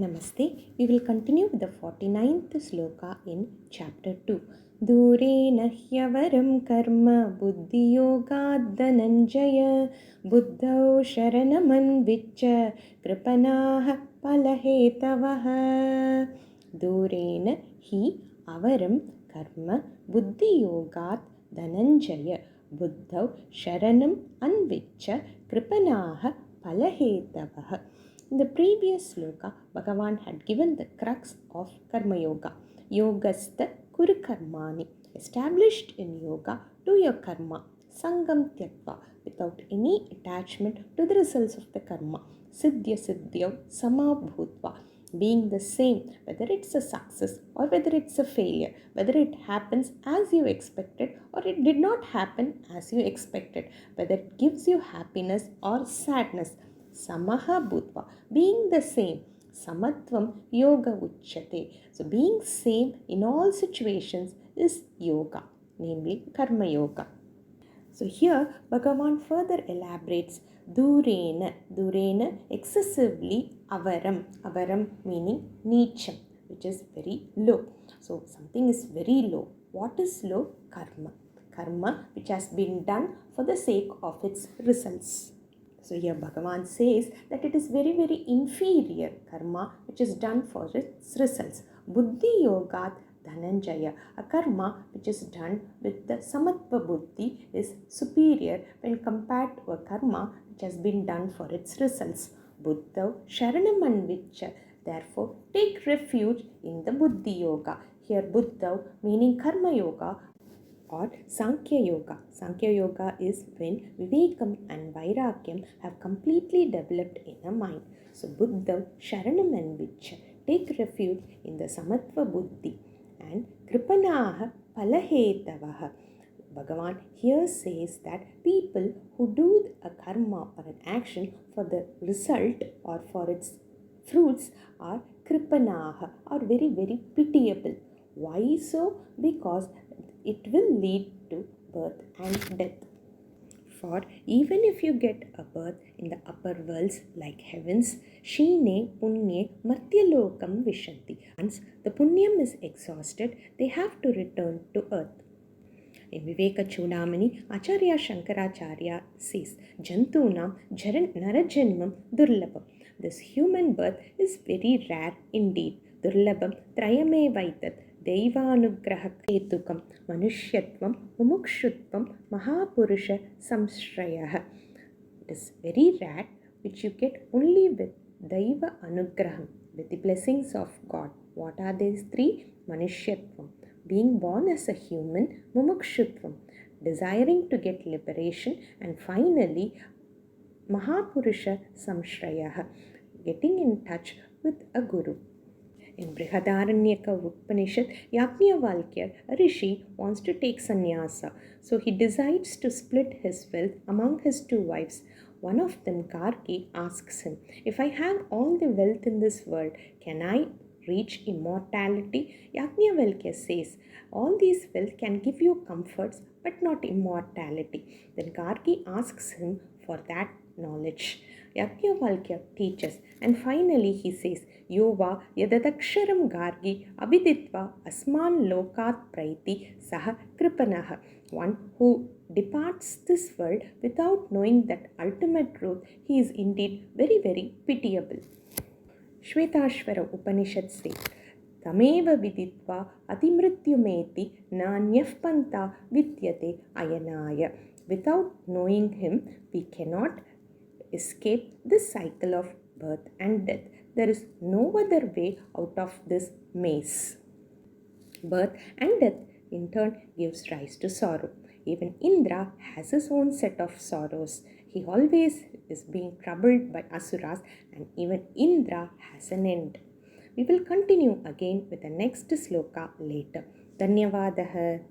Namaste. We will continue with the 49th Sloka in chapter 2. dūreṇa hy-avaraṁ karma buddhi-yogād dhanañjaya buddhau śaraṇam anviccha kṛpaṇāḥ phala-hetavaḥ. dūreṇa hy-avaraṁ karma buddhi-yogād dhanañjaya buddhau śaraṇam anviccha kṛpaṇāḥ phala-hetavaḥ. In the previous sloka, Bhagavan had given the crux of Karma Yoga. Yogastha kuru karmani. Established in yoga, do your karma. Sangam tyaktva. Without any attachment to the results of the karma. Siddhya siddhyav samabhutva. Being the same, whether it's a success or whether it's a failure, whether it happens as you expected or it did not happen as you expected, whether it gives you happiness or sadness. Samaha bhutva, being the same. Samatvam yoga uchyate. So being same in all situations is yoga, namely karma yoga. So here Bhagavan further elaborates dūreṇa. Dūreṇa, excessively avaram. Avaram meaning neecham, which is very low. So something is very low. What is low? Karma. Karma which has been done for the sake of its results. So here Bhagavan says that it is very, very inferior karma which is done for its results. buddhi-yogād dhanañjaya, a karma which is done with the samatva buddhi is superior when compared to a karma which has been done for its results. buddhau śaraṇam anviccha, therefore take refuge in the buddhi yoga. Here buddhau meaning karma yoga or Sankhya Yoga. Sankhya Yoga is when Vivekam and Vairakyam have completely developed in a mind. So buddhau śaraṇam anviccha, take refuge in the Samatva Buddhi. And kṛpaṇāḥ phala-hetavaḥ. Bhagavan here says that people who do a karma or an action for the result or for its fruits are kṛpaṇāḥ, are very, very pitiable. Why so? Because it will lead to birth and death. For even if you get a birth in the upper worlds like heavens, shine punye martyalokam vishanti. Once the punyam is exhausted, they have to return to earth. In Viveka Chudamani, Acharya Shankaracharya says, Jantunam narajanmam durlabham. This human birth is very rare indeed. Durlabham trayame vaitat. Deivanugraha ketukam manushyatvam mumukshutvam mahapurusha samshrayah. It is very rare which you get only with Daiva Anugraham, with the blessings of God. What are these three? Manushyatvam, being born as a human, mumukshutvam, desiring to get liberation, and finally Mahapurusha samshrayah, getting in touch with a guru. In Brihadaranyaka Upanishad, Yajnavalkya, a rishi, wants to take sannyasa. So he decides to split his wealth among his two wives. One of them, Gargi, asks him, if I have all the wealth in this world, can I reach immortality? Yajnavalkya says, all these wealth can give you comforts but not immortality. Then Gargi asks him for that knowledge. Yajnavalkya teaches, and finally he says, Yova yadadaksharam gargi abhiditva asman lokat praiti saha kṛpaṇāḥ. One who departs this world without knowing that ultimate truth, he is indeed very, very pitiable. Shvetashvara Upanishad says, Tameva viditva atimrityumeti nānyah pantha vidyate ayanaya. Without knowing him, we cannot escape this cycle of birth and death. There is no other way out of this maze. Birth and death in turn gives rise to sorrow. Even Indra has his own set of sorrows. He always is being troubled by asuras, and even Indra has an end. We will continue again with the next sloka later. Dhanyavadaha.